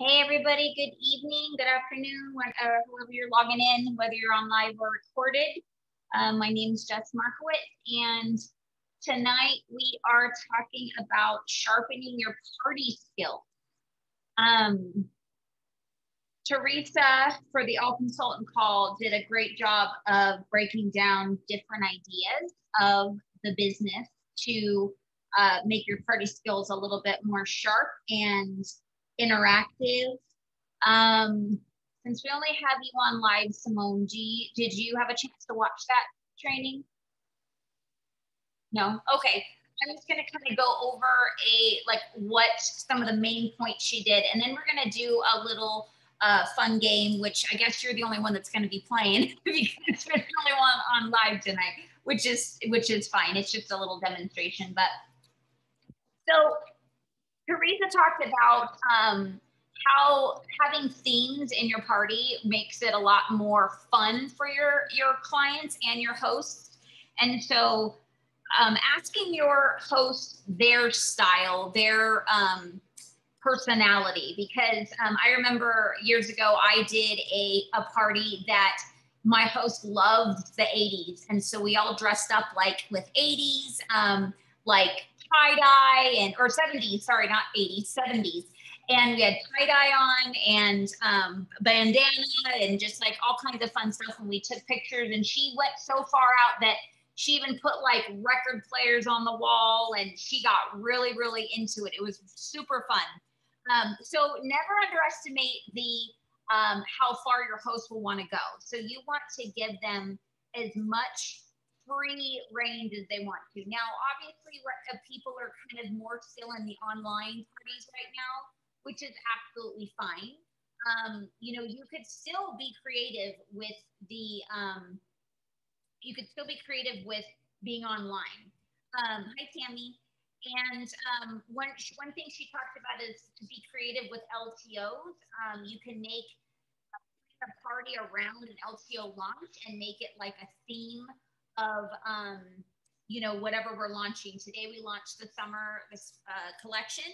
Hey everybody, good evening, good afternoon, whoever you're logging in, whether you're on live or recorded. My name is Jess Markowitz, and tonight we are talking about sharpening your party skills. Theresa, for the All Consultant Call, did a great job of breaking down different ideas of the business to make your party skills a little bit more sharp and interactive. Since we only have you on live, Simone, did you have a chance to watch that training? No? Okay. I'm just going to kind of go over what some of the main points she did, and then we're going to do a little fun game, which I guess you're the only one that's going to be playing because you're the only one on live tonight, which is fine. It's just a little demonstration. But so Theresa talked about how having themes in your party makes it a lot more fun for your clients and your hosts. And so asking your host their style, their personality, because I remember years ago I did a party that my host loved the 80s. And so we all dressed up like with 80s, like tie-dye or 70s, sorry, not 80s, 70s. And we had tie-dye on and bandana and just like all kinds of fun stuff. And we took pictures, and she went so far out that she even put like record players on the wall, and she got really, really into it. It was super fun. So never underestimate the how far your host will want to go. So you want to give them as much free range as they want to. Now, obviously, people are kind of more still in the online parties right now, which is absolutely fine. You could still be creative with being online. Hi, Tammy. And one thing she talked about is to be creative with LTOs. You can make a party around an LTO launch and make it like a theme of whatever we're launching. Today we launched the summer collection,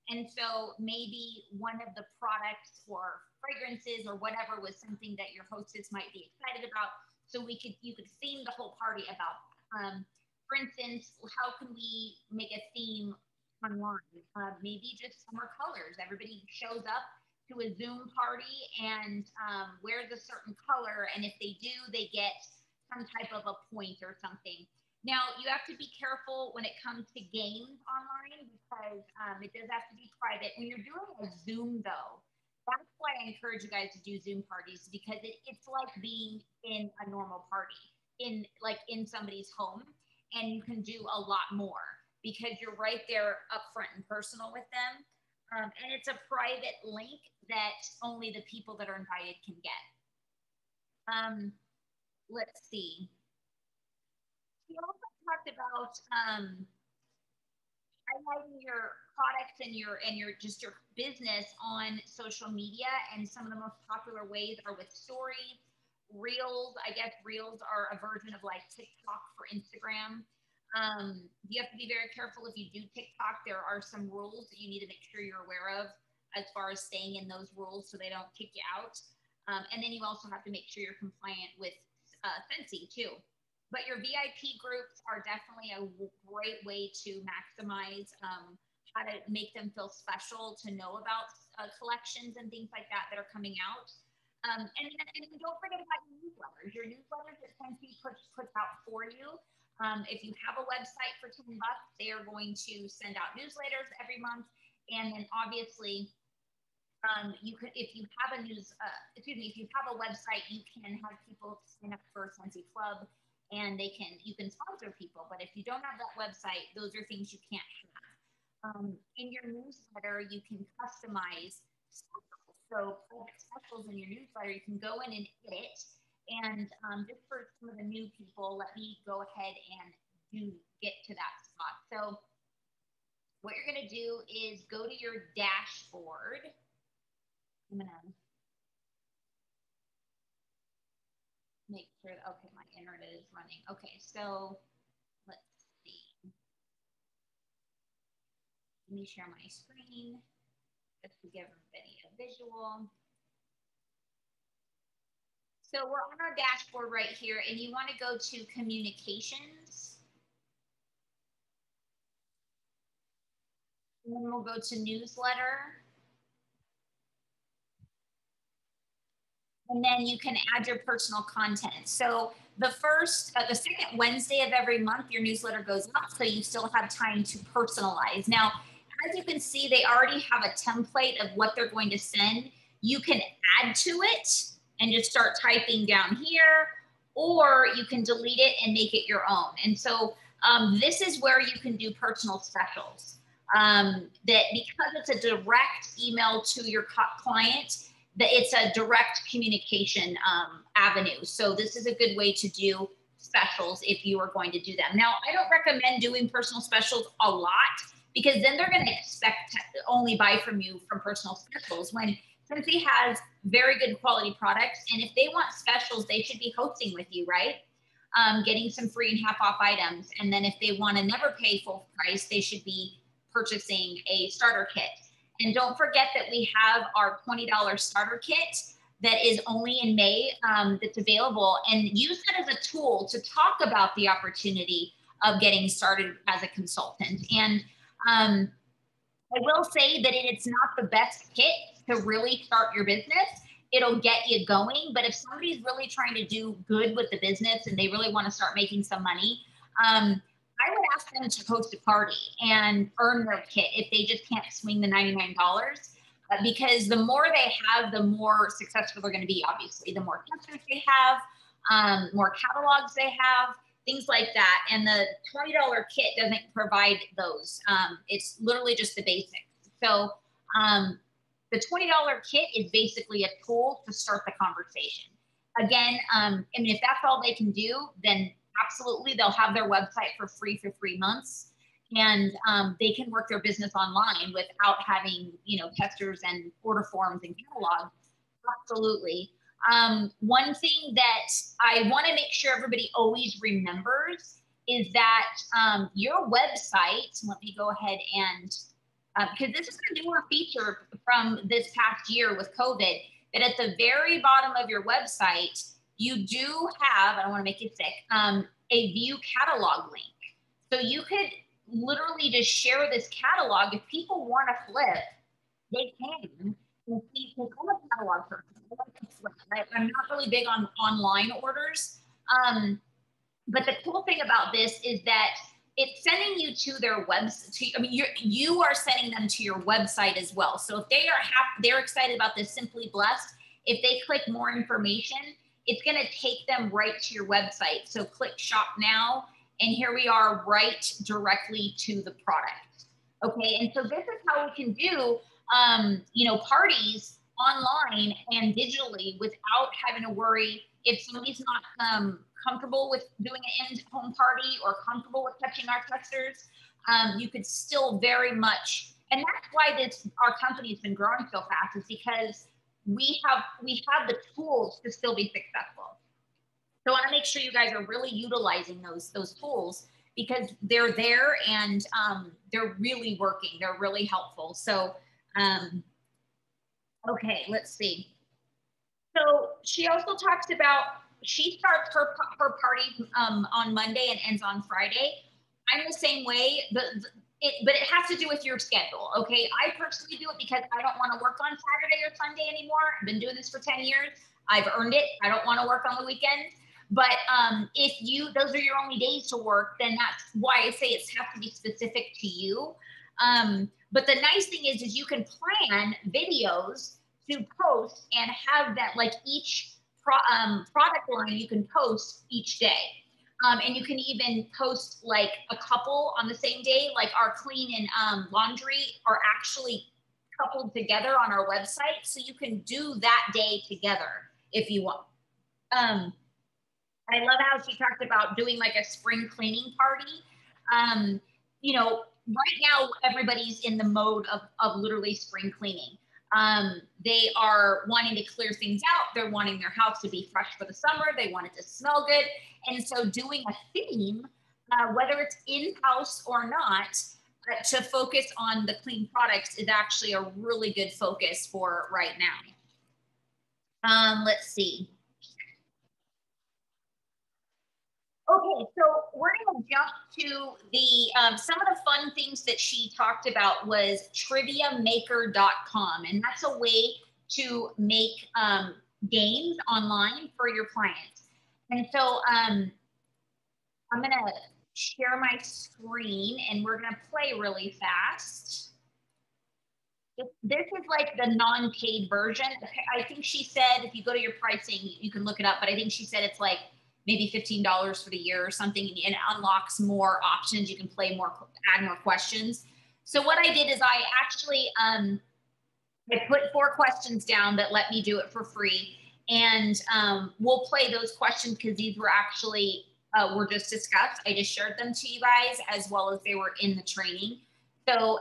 and so maybe one of the products or fragrances or whatever was something that your hostess might be excited about. So you could theme the whole party about that. For instance, how can we make a theme online? Maybe just summer colors. Everybody shows up to a Zoom party and wears a certain color, and if they do, they get some type of a point or something. Now, you have to be careful when it comes to games online because it does have to be private. When you're doing a Zoom, though, that's why I encourage you guys to do Zoom parties, because it's like being in a normal party in somebody's home, and you can do a lot more because you're right there up front and personal with them. And it's a private link that only the people that are invited can get. Let's see. We also talked about highlighting your products and your business on social media, and some of the most popular ways are with stories, reels. I guess reels are a version of like TikTok for Instagram. You have to be very careful if you do TikTok. There are some rules that you need to make sure you're aware of as far as staying in those rules so they don't kick you out. And then you also have to make sure you're compliant with Scentsy too. But your VIP groups are definitely a great way to maximize how to make them feel special, to know about collections and things like that are coming out. And don't forget about your newsletters. Your newsletters that Scentsy puts out for you. If you have a website for $10, they are going to send out newsletters every month. And then obviously, you could, if you have a if you have a website, you can have people sign up for Scentsy Club, and you can sponsor people. But if you don't have that website, those are things you can't have. In your newsletter, you can customize specials. So private specials in your newsletter, you can go in and edit. And just for some of the new people, let me go ahead and get to that spot. So what you're going to do is go to your dashboard. I'm going to make sure that, okay, my internet is running. Okay, so let's see. Let me share my screen. just to give everybody a visual. So we're on our dashboard right here, and you want to go to communications. And then we'll go to newsletter. And then you can add your personal content. So the second Wednesday of every month, your newsletter goes up, so you still have time to personalize. Now, as you can see, they already have a template of what they're going to send. You can add to it and just start typing down here, or you can delete it and make it your own. And so this is where you can do personal specials. That because it's a direct email to your client, that it's a direct communication avenue. So this is a good way to do specials if you are going to do them. Now, I don't recommend doing personal specials a lot, because then they're going to expect to only buy from you from personal specials, when Scentsy has very good quality products. And if they want specials, they should be hosting with you, right? Getting some free and half off items. And then if they want to never pay full price, they should be purchasing a starter kit. And don't forget that we have our $20 starter kit that is only in May, that's available. And use that as a tool to talk about the opportunity of getting started as a consultant. And I will say that it's not the best kit to really start your business. It'll get you going. But if somebody's really trying to do good with the business and they really want to start making some money, I would ask them to host a party and earn their kit if they just can't swing the $99, because the more they have, the more successful they're going to be. Obviously, the more testers they have, more catalogs they have, things like that. And the $20 kit doesn't provide those. It's literally just the basics. So the $20 kit is basically a tool to start the conversation. Again, I mean, if that's all they can do, then absolutely, they'll have their website for free for 3 months, and they can work their business online without having, testers and order forms and catalogs. Absolutely. One thing that I want to make sure everybody always remembers is that your website, let me go ahead and, because this is a newer feature from this past year with COVID, that at the very bottom of your website, you do have, I don't want to make you sick, a view catalog link. So you could literally just share this catalog. If people want to flip, they can. And see, I'm a catalog person. I'm not really big on online orders. But the cool thing about this is that it's sending you to their website. I mean, you are sending them to your website as well. So if they are they're excited about this Simply Blessed, if they click more information, it's going to take them right to your website. So click shop now, and here we are right directly to the product. Okay, and so this is how we can do, parties online and digitally without having to worry if somebody's not comfortable with doing an in-home party or comfortable with touching our testers. You could still very much, and that's why our company has been growing so fast, is because we have the tools to still be successful. So I want to make sure you guys are really utilizing those tools, because they're there and they're really working. They're really helpful. So, okay, let's see. So she also talks about, she starts her party on Monday and ends on Friday. I'm the same way, but it has to do with your schedule, okay? I personally do it because I don't want to work on Saturday or Sunday anymore. I've been doing this for 10 years. I've earned it. I don't want to work on the weekend. But if those are your only days to work, then that's why I say it has to be specific to you. But the nice thing is you can plan videos to post and have that, like each product line you can post each day. And you can even post like a couple on the same day, like our clean and laundry are actually coupled together on our website. So you can do that day together if you want. I love how she talked about doing like a spring cleaning party. Right now everybody's in the mode of literally spring cleaning. They are wanting to clear things out. They're wanting their house to be fresh for the summer. They want it to smell good. And so doing a theme, whether it's in-house or not, to focus on the clean products is actually a really good focus for right now. Let's see. Okay, so we're going to jump to the some of the fun things that she talked about was Triviamaker.com, and that's a way to make games online for your clients. And so I'm going to share my screen, and we're going to play really fast. This is like the non-paid version. I think she said if you go to your pricing, you can look it up, but I think she said it's like maybe $15 for the year or something, and it unlocks more options. You can play more, add more questions. So what I did is I actually I put 4 questions down that let me do it for free, and we'll play those questions because these were actually were just discussed. I just shared them to you guys as well as they were in the training. So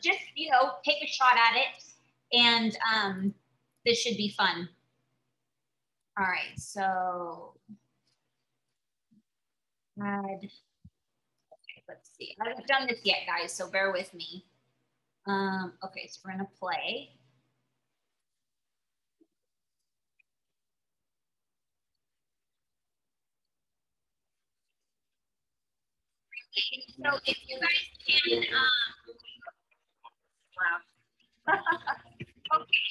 just, you know, take a shot at it, and this should be fun. All right, so okay, let's see. I haven't done this yet, guys, so bear with me. Okay, so we're gonna play. So if you guys can, wow. Okay.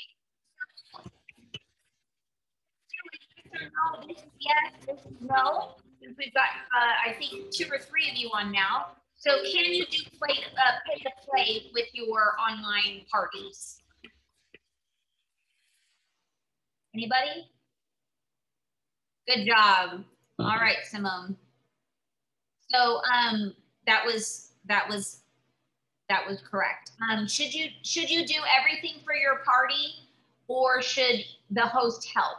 No, this is yes, this is no. We've got, I think, 2 or 3 of you on now. So can you do pay to play with your online parties? Anybody? Good job. All right, Simone. So that was correct. Should you do everything for your party, or should the host help?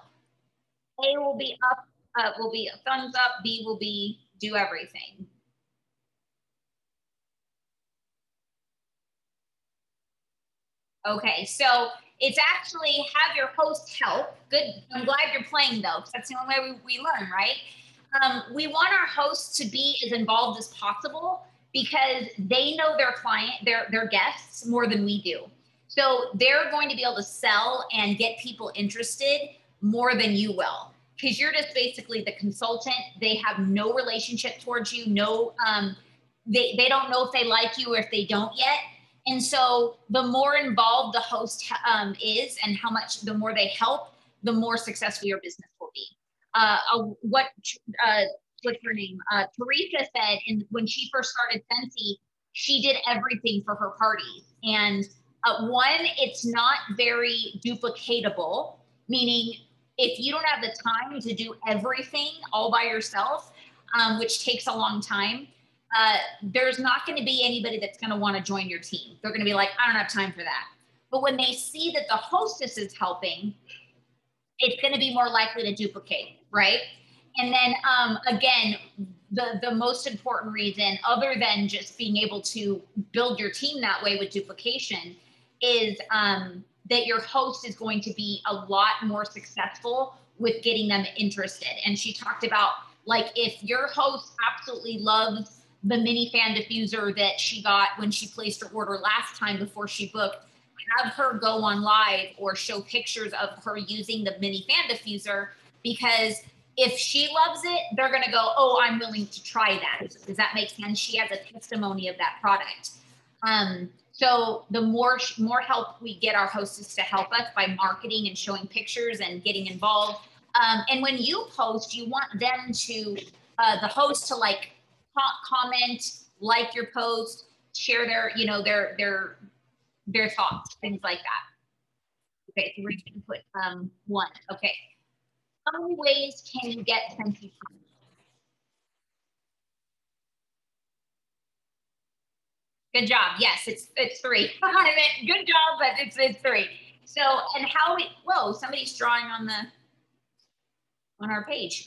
A will be up, will be a thumbs up. B will be do everything. Okay, so it's actually have your host help. Good. I'm glad you're playing though, because that's the only way we learn, right? We want our hosts to be as involved as possible because they know their client, their guests more than we do. So they're going to be able to sell and get people interested more than you will, because you're just basically the consultant. They have no relationship towards you. No, they don't know if they like you or if they don't yet. And so the more involved the host is and how much, the more they help, the more successful your business will be. What's her name? Theresa said when she first started Scentsy, she did everything for her parties. And one, it's not very duplicatable, meaning if you don't have the time to do everything all by yourself, which takes a long time, there's not going to be anybody that's going to want to join your team. They're going to be like, I don't have time for that. But when they see that the hostess is helping, it's going to be more likely to duplicate, right? And then again, the most important reason, other than just being able to build your team that way with duplication, is that your host is going to be a lot more successful with getting them interested. And she talked about, like, if your host absolutely loves the mini fan diffuser that she got when she placed her order last time before she booked, have her go on live or show pictures of her using the mini fan diffuser, because if she loves it, they're going to go, oh, I'm willing to try that. Does that make sense? She has a testimony of that product. So the more help we get our hostess to help us by marketing and showing pictures and getting involved. And when you post, you want them to, the host to like comment, like your post, share their, you know, their thoughts, things like that. Okay, so we're going to put 1. Okay. How many ways can you get Scentsy Success? Good job. Yes, it's 3. I meant good job, but it's 3. So, and how we, whoa, somebody's drawing on our page.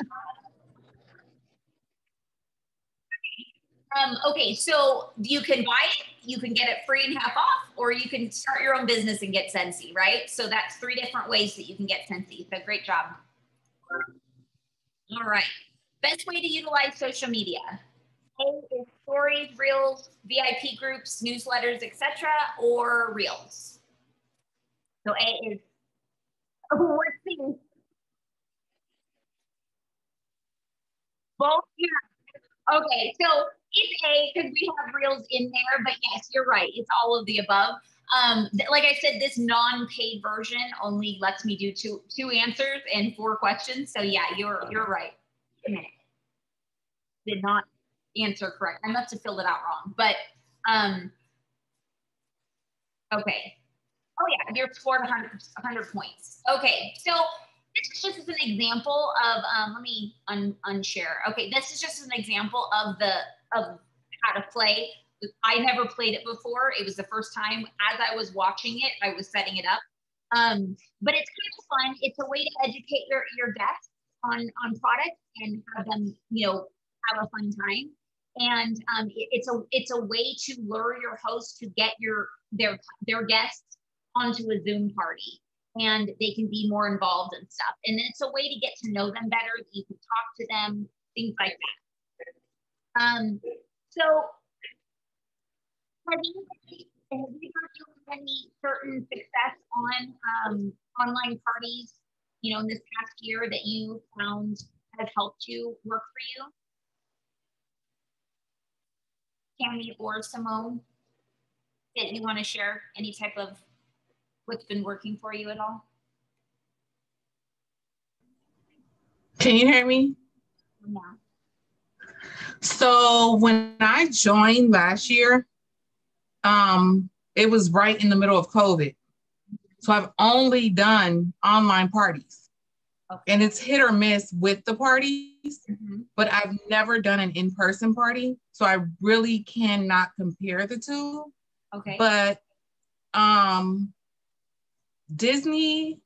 Okay, so you can buy it, you can get it free and half off, or you can start your own business and get Scentsy, right? So that's 3 different ways that you can get Scentsy. So great job. All right. Best way to utilize social media. A is stories, reels, VIP groups, newsletters, etc., or reels. So A is, oh, let's see. Both, yeah. Okay, so it's A because we have reels in there, but yes, you're right. It's all of the above. Like I said, this non-paid version only lets me do two answers and 4 questions. So yeah, you're right. A minute. Did not answer correct. I must have filled it out wrong. But okay. Oh yeah, you're scored 100 points. Okay, so this is just as an example of let me unshare. Okay, this is just an example of how to play. I never played it before. It was the first time. As I was watching it, I was setting it up. But it's kind of fun. It's a way to educate your guests on products and have them, have a fun time. And it's a way to lure your host to get their guests onto a Zoom party, and they can be more involved and stuff. And it's a way to get to know them better. You can talk to them, things like that. So have you had any certain success on online parties, in this past year that you found has helped you work for you? Tammy or Simone, that you want to share any type of what's been working for you at all? Can you hear me? Yeah. So when I joined last year, it was right in the middle of COVID. So I've only done online parties. Okay. And it's hit or miss with the parties, but I've never done an in-person party. So I really cannot compare the two. Okay. But Disney,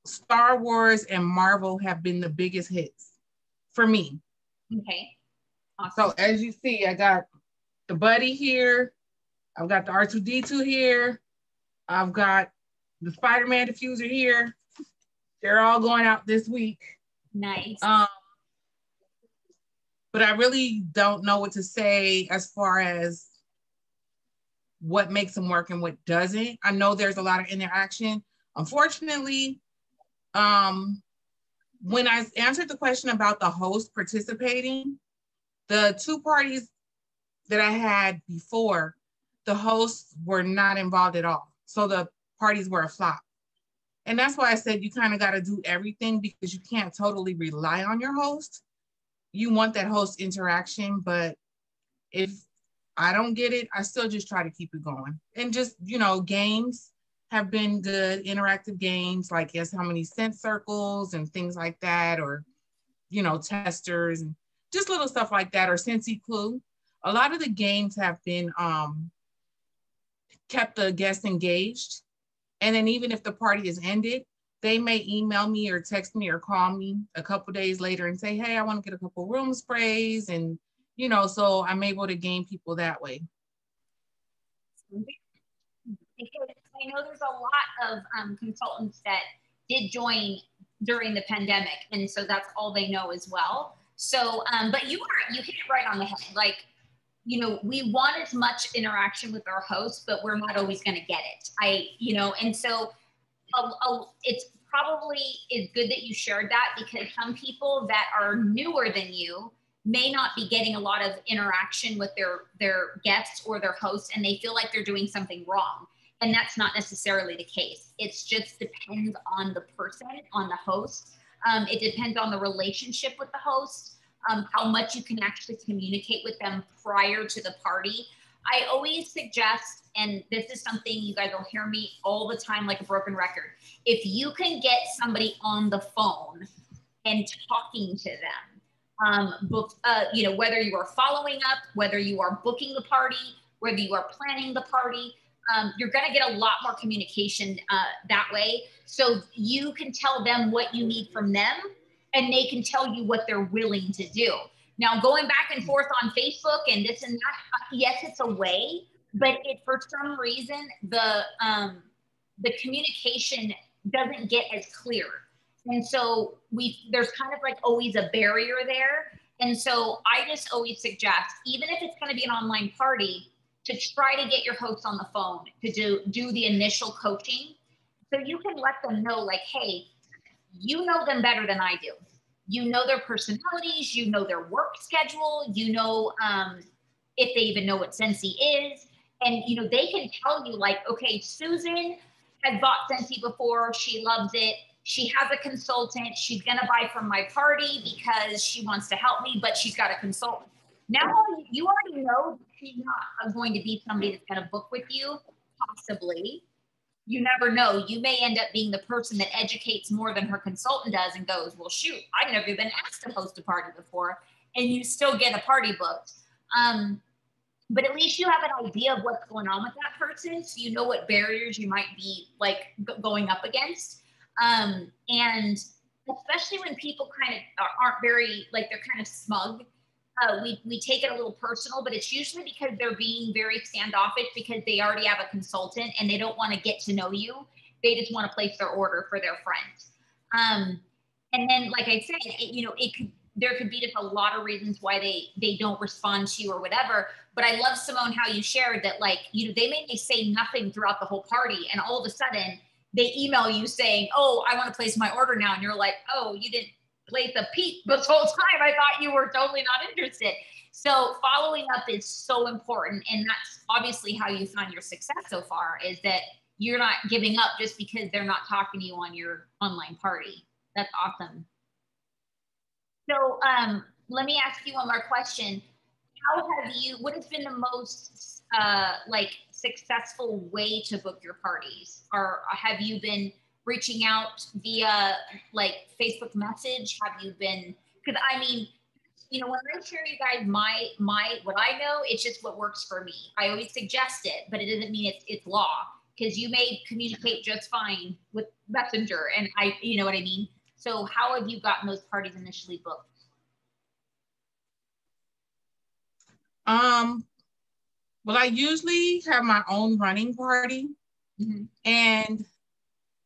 Star Wars, and Marvel have been the biggest hits for me. Okay. Awesome. So as you see, I got the Buddy here. I've got the R2-D2 here. I've got the Spider-Man diffuser here. They're all going out this week. Nice. But I really don't know what to say as far as what makes them work and what doesn't. I know there's a lot of interaction. Unfortunately, when I answered the question about the host participating, the 2 parties that I had before, the hosts were not involved at all. So the parties were a flop. And that's why I said you kind of got to do everything, because you can't totally rely on your host. You want that host interaction, but if I don't get it, I still just try to keep it going. And just, games have been good, interactive games like Guess How Many Scent Circles and things like that, or, testers and just little stuff like that, or Scentsy Clue. A lot of the games have been kept the guests engaged. And then even if the party is ended, they may email me or text me or call me a couple days later and say, hey, I want to get a couple room sprays. And, so I'm able to gain people that way. Because I know there's a lot of consultants that did join during the pandemic. And so that's all they know as well. So, but you hit it right on the head. Like, we want as much interaction with our hosts, but we're not always going to get it. And so it's probably is good that you shared that, because some people that are newer than you may not be getting a lot of interaction with their guests or their hosts, and they feel like they're doing something wrong. And that's not necessarily the case. It just depends on the person, on the host. It depends on the relationship with the host. How much you can actually communicate with them prior to the party. I always suggest, and this is something you guys will hear me all the time like a broken record, if you can get somebody on the phone and talking to them, whether you are following up, whether you are booking the party, whether you are planning the party, you're going to get a lot more communication that way. So you can tell them what you need from them, and they can tell you what they're willing to do. Now, going back and forth on Facebook and this and that, yes, it's a way, but for some reason, the communication doesn't get as clear. And so there's kind of like always a barrier there. And so I just always suggest, even if it's going to be an online party, to try to get your host on the phone to do the initial coaching. So you can let them know, like, hey, you know them better than I do. You know their personalities, you know their work schedule, you know if they even know what Scentsy is. And, you know, they can tell you, like, okay, Susan has bought Scentsy before. She loves it. She has a consultant. She's going to buy from my party because she wants to help me, but she's got a consultant. Now you already know she's not going to be somebody that's going to book with you, possibly. You never know. You may end up being the person that educates more than her consultant does and goes, well, shoot, I've never been asked to host a party before. And you still get a party booked. But at least you have an idea of what's going on with that person. So you know what barriers you might be like going up against. And especially when people kind of aren't very, like, they're kind of smug. We take it a little personal, but it's usually because they're being very standoffish because they already have a consultant and they don't want to get to know you. They just want to place their order for their friends. And then, like I said, there could be just a lot of reasons why they don't respond to you or whatever. But I love, Simone, how you shared that, like, they may say nothing throughout the whole party, and all of a sudden they email you saying, oh, I want to place my order now. And you're like, oh, you didn't place a peep this whole time. I thought you were totally not interested. So following up is so important. And that's obviously how you found your success so far, is that you're not giving up just because they're not talking to you on your online party. That's awesome. So let me ask you one more question. What has been the most successful way to book your parties? Or have you been reaching out via like Facebook message? Have you been, because I mean, when I share you guys my what I know, it's just what works for me. I always suggest it, but it doesn't mean it's law, because you may communicate just fine with Messenger, and you know what I mean? So how have you gotten those parties initially booked? Well, I usually have my own running party. Mm-hmm. And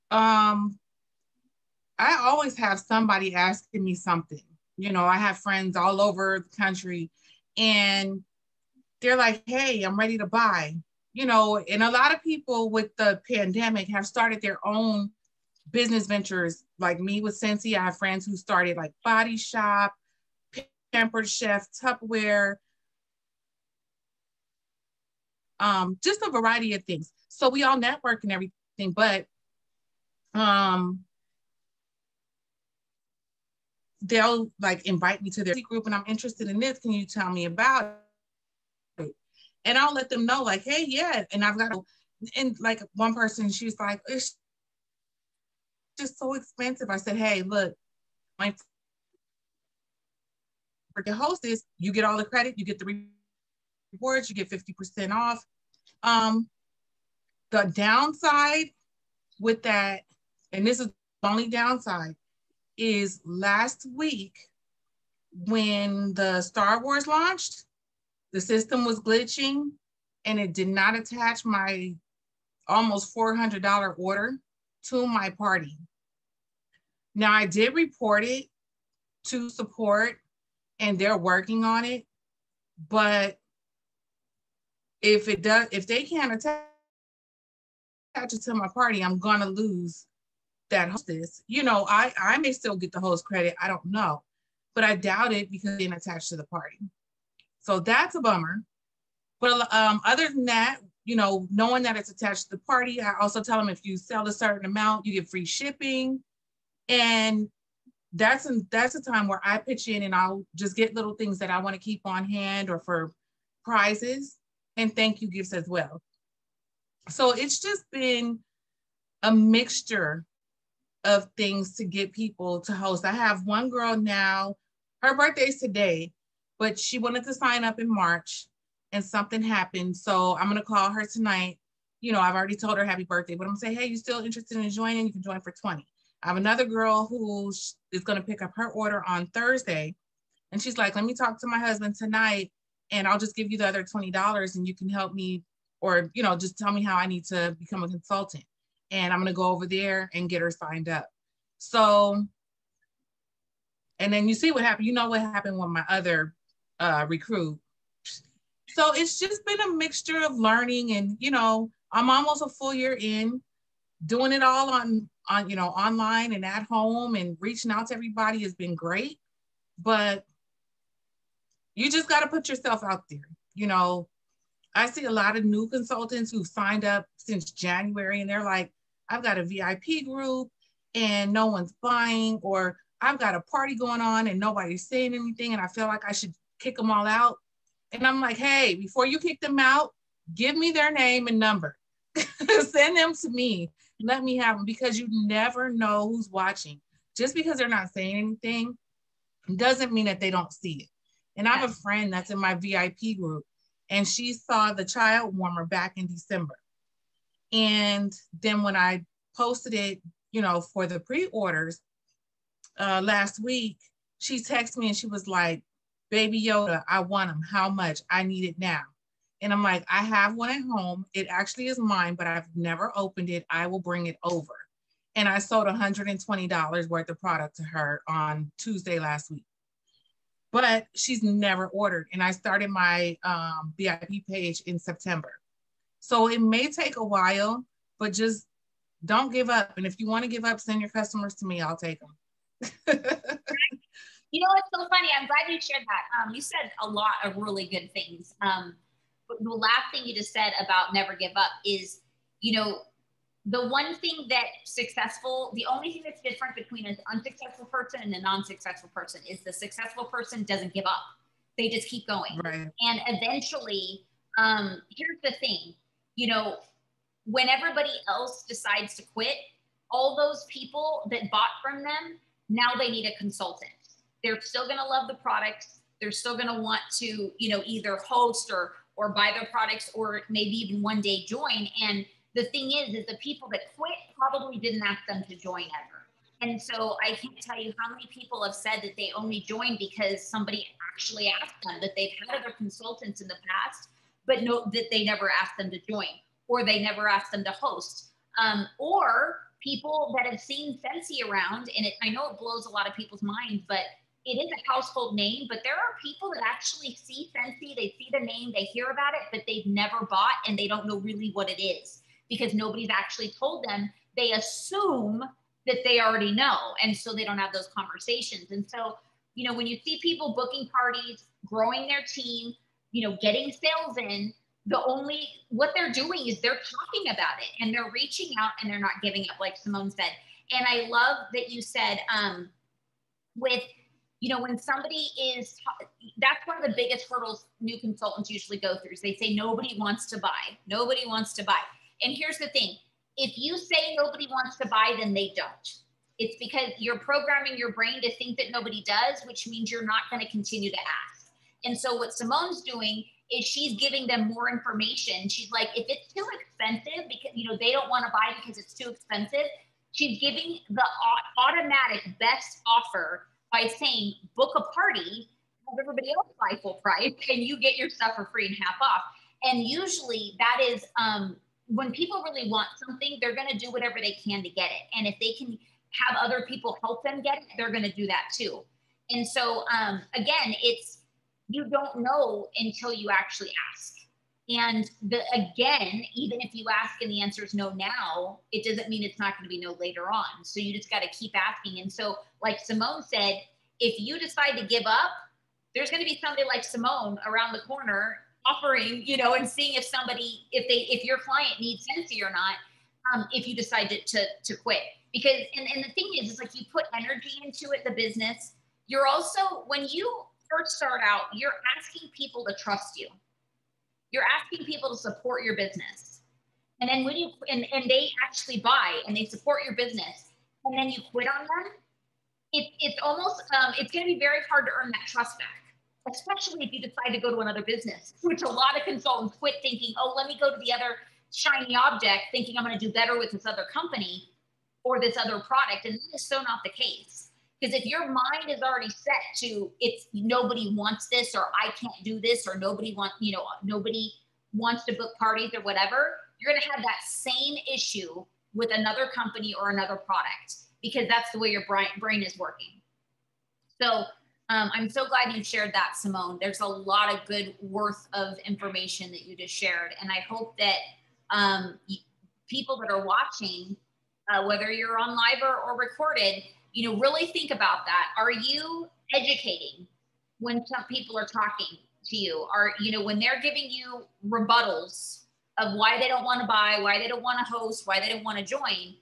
I always have somebody asking me something. I have friends all over the country, and they're like, hey, I'm ready to buy. And a lot of people with the pandemic have started their own business ventures, like me with Scentsy. I have friends who started like Body Shop, Pampered Chef, Tupperware, just a variety of things. So we all network and everything, but they'll like invite me to their group, and I'm interested in this. Can you tell me about it? And I'll let them know, like, hey, yeah. And I've got, and like one person, she was like, it's just so expensive. I said, hey, look, for the hostess, you get all the credit, you get the rewards, you get 50% off. The downside with that, and this is the only downside, is last week when the Star Wars launched, the system was glitching and it did not attach my almost $400 order to my party. Now, I did report it to support and they're working on it, but if they can't attach it to my party, I'm gonna lose that hostess. I may still get the host credit, I don't know, but I doubt it because it didn't attach to the party. So that's a bummer. But other than that, knowing that it's attached to the party, I also tell them if you sell a certain amount, you get free shipping. And that's a time where I pitch in and I'll just get little things that I want to keep on hand or for prizes and thank you gifts as well. So it's just been a mixture of things to get people to host. I have one girl now, her birthday's today, but she wanted to sign up in March and something happened. So I'm going to call her tonight. I've already told her happy birthday, but I'm going to say, hey, you still interested in joining? You can join for 20. I have another girl who is going to pick up her order on Thursday. And she's like, let me talk to my husband tonight and I'll just give you the other $20 and you can help me, or, just tell me how I need to become a consultant. And I'm going to go over there and get her signed up. So And then you see what happened. You know what happened with my other recruit. So it's just been a mixture of learning, and I'm almost a full year in doing it all on online and at home, and reaching out to everybody has been great. But you just got to put yourself out there. I see a lot of new consultants who've signed up since January, and they're like, I've got a VIP group and no one's buying, or I've got a party going on and nobody's saying anything, and I feel like I should kick them all out. And I'm like, hey, before you kick them out, give me their name and number. Send them to me. Let me have them, because you never know who's watching. Just because they're not saying anything doesn't mean that they don't see it. And I have a friend that's in my VIP group, and she saw the child warmer back in December. And then when I posted it, for the pre-orders last week, she texted me and she was like, Baby Yoda, I want them. How much? I need it now. And I'm like, I have one at home. It actually is mine, but I've never opened it. I will bring it over. And I sold $120 worth of product to her on Tuesday last week. But she's never ordered. And I started my VIP page in September. So it may take a while, but just don't give up. And if you want to give up, send your customers to me. I'll take them. It's so funny. I'm glad you shared that. You said a lot of really good things. But the last thing you just said about never give up is, the one thing that the only thing that's different between an unsuccessful person and a non-successful person is the successful person doesn't give up. They just keep going. Right. And eventually, here's the thing, when everybody else decides to quit, all those people that bought from them, now they need a consultant. They're still going to love the products. They're still going to want to, either host or buy their products, or maybe even one day join. And the thing is the people that quit probably didn't ask them to join ever. And so I can't tell you how many people have said that they only joined because somebody actually asked them, that they've had other consultants in the past, but that they never asked them to join, or they never asked them to host, or people that have seen Scentsy around. And I know it blows a lot of people's minds, but it is a household name. But there are people that actually see Scentsy, they see the name, they hear about it, but they've never bought, and they don't know really what it is, because nobody's actually told them. They assume that they already know, and so they don't have those conversations. And so, when you see people booking parties, growing their team, getting sales in, what they're doing is they're talking about it, and they're reaching out, and they're not giving up, like Simone said. And I love that you said, when somebody that's one of the biggest hurdles new consultants usually go through, is they say, nobody wants to buy. Nobody wants to buy. And here's the thing. If you say nobody wants to buy, then they don't. It's because you're programming your brain to think that nobody does, which means you're not going to continue to ask. And so what Simone's doing is she's giving them more information. She's like, if it's too expensive, because, they don't want to buy because it's too expensive, she's giving the automatic best offer by saying, book a party, have everybody else buy full price, and you get your stuff for free and half off. And usually that is, when people really want something, they're going to do whatever they can to get it. And if they can have other people help them get it, they're going to do that too. And so, again, you don't know until you actually ask. And again, even if you ask and the answer is no now, it doesn't mean it's not going to be no later on. So you just got to keep asking. And so, like Simone said, if you decide to give up, there's going to be somebody like Simone around the corner offering, and seeing if your client needs Scentsy or not, if you decide to quit. Because, and the thing is like, you put energy into it, the business. You're also, when you first start out, you're asking people to trust you. You're asking people to support your business. And then when and they actually buy and they support your business, and then you quit on them, it's almost, it's going to be very hard to earn that trust back, especially if you decide to go to another business, which a lot of consultants quit thinking, oh, let me go to the other shiny object, thinking I'm going to do better with this other company or this other product. And that is so not the case. Because if your mind is already set to nobody wants this, or I can't do this, or nobody wants to book parties or whatever, you're going to have that same issue with another company or another product, because that's the way your brain is working. So I'm so glad you shared that, Simone. There's a lot of good worth of information that you just shared. And I hope that people that are watching, whether you're on live or recorded, you know, really think about that. Are you educating when some people are talking to you? Are, you know, when they're giving you rebuttals of why they don't want to buy, why they don't want to host, why they don't want to join,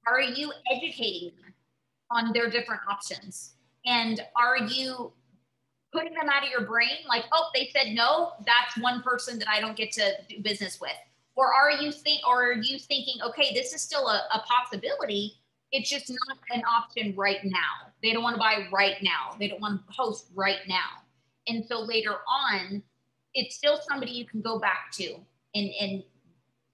are you educating them on their different options? And are you putting them out of your brain? Like, oh, they said no, that's one person that I don't get to do business with. Or are you thinking, okay, this is still a possibility. It's just not an option right now. They don't want to buy right now. They don't want to host right now. And so later on, it's still somebody you can go back to, and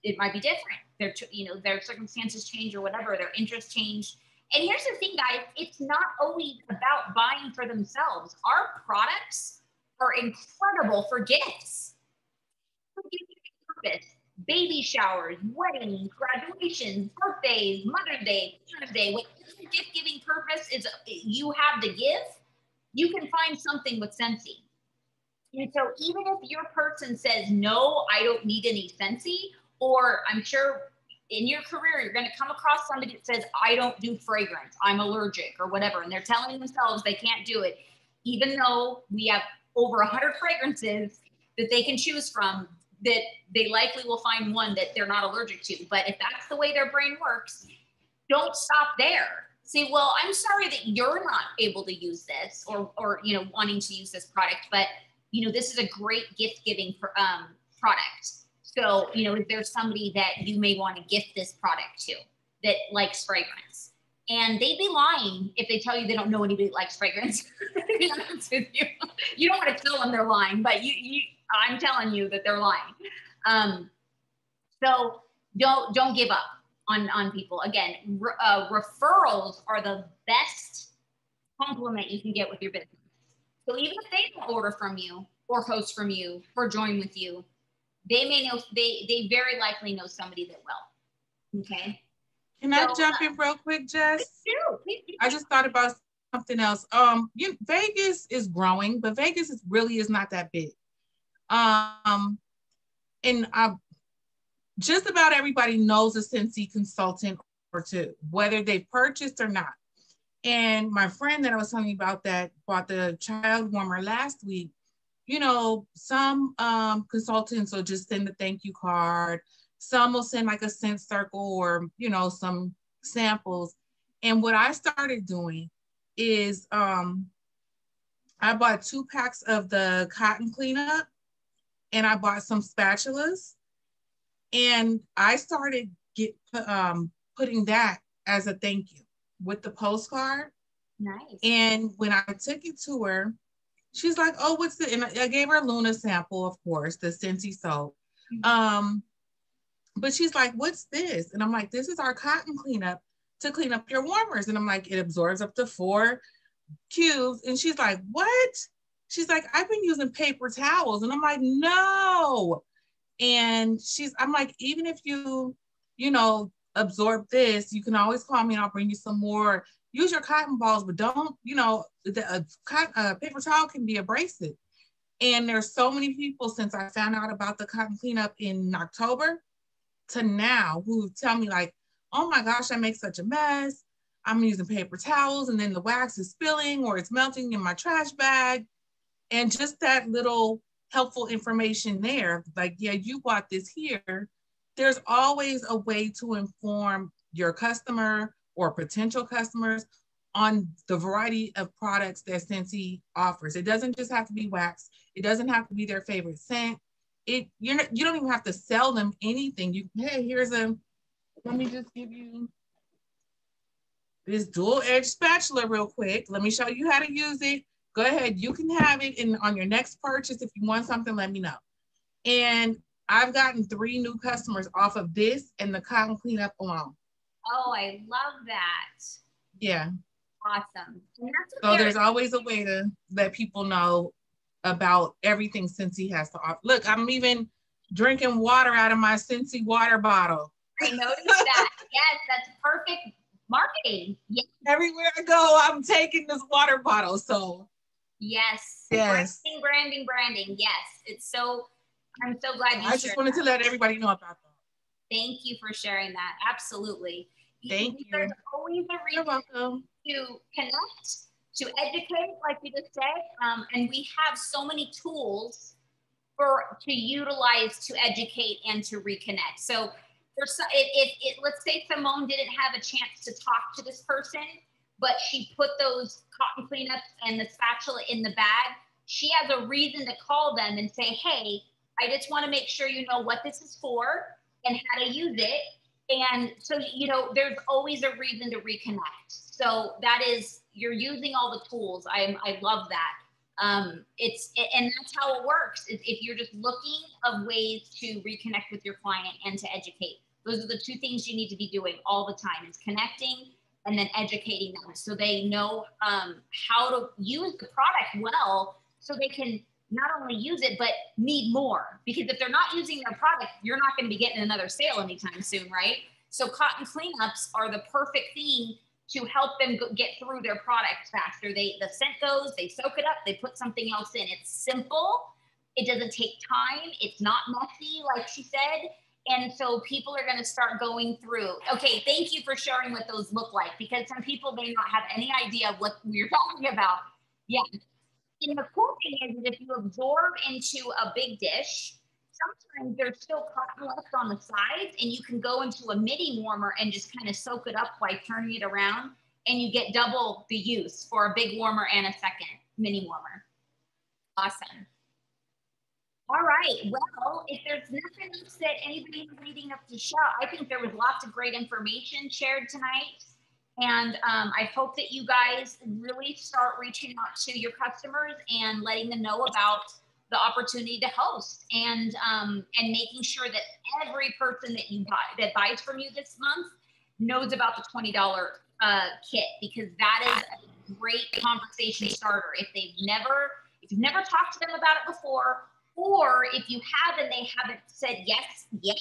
it might be different. Their circumstances change or whatever, their interests change. And here's the thing, guys, it's not always about buying for themselves. Our products are incredible for gifts. Purpose, baby showers, weddings, graduations, birthdays, Mother's Day, Father's Day, whatever gift giving purpose is you have to give, you can find something with Scentsy. And so even if your person says, no, I don't need any Scentsy, or I'm sure in your career, you're going to come across somebody that says, I don't do fragrance, I'm allergic or whatever. And they're telling themselves they can't do it, even though we have over 100 fragrances that they can choose from, that they likely will find one that they're not allergic to. But if that's the way their brain works, don't stop there. Say, well, I'm sorry that you're not able to use this or you know, wanting to use this product, but you know, this is a great gift giving product. So, you know, if there's somebody that you may want to gift this product to that likes fragrance, and they'd be lying if they tell you they don't know anybody that likes fragrance. To be honest with you, you don't want to tell them they're lying, but I'm telling you that they're lying. So don't give up on people. Again, referrals are the best compliment you can get with your business. So even if they don't order from you or host from you or join with you, they may know, they very likely know somebody that will. Okay. Can I jump in real quick, Jess? Please do. I just thought about something else. Vegas is growing, but Vegas really is not that big. And just about everybody knows a Scentsy consultant or two, whether they purchased or not. And my friend that I was telling you about that bought the child warmer last week, you know, some consultants will just send a thank you card. Some will send like a scent circle or, you know, some samples. And what I started doing is I bought 2 packs of the cotton cleanup and I bought some spatulas. And I started putting that as a thank you with the postcard. Nice. And when I took it to her, she's like, oh, what's the, and I gave her a Luna sample, of course, the Scentsy soap. Mm-hmm. But she's like, what's this? And I'm like, this is our cotton cleanup to clean up your warmers. And I'm like, it absorbs up to 4 cubes. And she's like, what? She's like, I've been using paper towels. And I'm like, no. And I'm like, even if you know, absorb this, you can always call me and I'll bring you some more. Use your cotton balls, but don't, you know, the paper towel can be abrasive. And there's so many people since I found out about the cotton cleanup in October to now who tell me like, oh my gosh, I make such a mess. I'm using paper towels and then the wax is spilling or it's melting in my trash bag. And just that little helpful information there, like, yeah, you bought this here. There's always a way to inform your customer or potential customers on the variety of products that Scentsy offers. It doesn't just have to be wax. It doesn't have to be their favorite scent. You don't even have to sell them anything. Hey, let me just give you this dual edge spatula real quick. Let me show you how to use it. Go ahead, you can have it on your next purchase. If you want something, let me know. And I've gotten 3 new customers off of this and the cotton cleanup alone. Oh, I love that. Yeah. Awesome. So there's always a way to let people know about everything Scentsy has to offer. Look, I'm even drinking water out of my Scentsy water bottle. I noticed that. Yes, that's perfect Marketing. Yes. Everywhere I go, I'm taking this water bottle. So yes. Yes. Branding. Yes. It's so, I'm so glad you I just wanted to let everybody know about that. Thank you for sharing that. Absolutely. Thank you. There's always a reason to connect, to educate, like you just said. And we have so many tools to utilize to educate and to reconnect. So if let's say Simone didn't have a chance to talk to this person, but she put those cotton cleanups and the spatula in the bag, she has a reason to call them and say, hey, I just want to make sure you know what this is for and how to use it. And so, you know, there's always a reason to reconnect. So that is, you're using all the tools. I love that. And that's how it works. If you're just looking of ways to reconnect with your client and to educate, those are the two things you need to be doing all the time, is connecting and then educating them so they know how to use the product well, so they can not only use it, but need more. Because if they're not using their product, you're not going to be getting another sale anytime soon, right? So cotton cleanups are the perfect thing to help them get through their product faster. The scent goes, they soak it up, they put something else in. It's simple. It doesn't take time. It's not messy, like she said. And so people are going to start going through. Okay, thank you for sharing what those look like, because some people may not have any idea what we're talking about. Yeah. And the cool thing is if you absorb into a big dish, sometimes there's still cotton left on the sides, and you can go into a mini warmer and just kind of soak it up by turning it around, and you get double the use for a big warmer and a second mini warmer. Awesome. All right. Well, if there's nothing else that anybody is leading up to show, I think there was lots of great information shared tonight. And I hope that you guys really start reaching out to your customers and letting them know about the opportunity to host, and making sure that every person that buys from you this month knows about the $20 kit, because that is a great conversation starter. If you've never talked to them about it before, or if you have and they haven't said yes yet,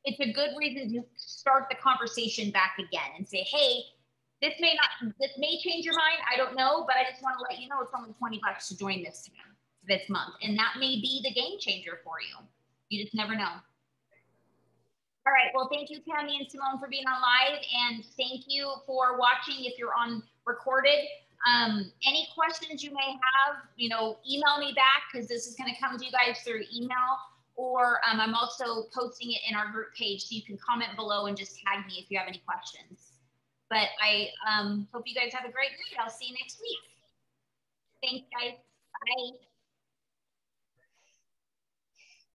it's a good reason to start the conversation back again and say, hey, this may change your mind. I don't know, but I just want to let you know it's only $20 to join this month. And that may be the game changer for you. You just never know. All right. Well, thank you, Tammy and Simone, for being on live. And thank you for watching if you're on recorded. Any questions you may have, email me back, because this is going to come to you guys through email. Or I'm also posting it in our group page, so you can comment below and just tag me if you have any questions. But I hope you guys have a great night. I'll see you next week. Thanks, guys. Bye.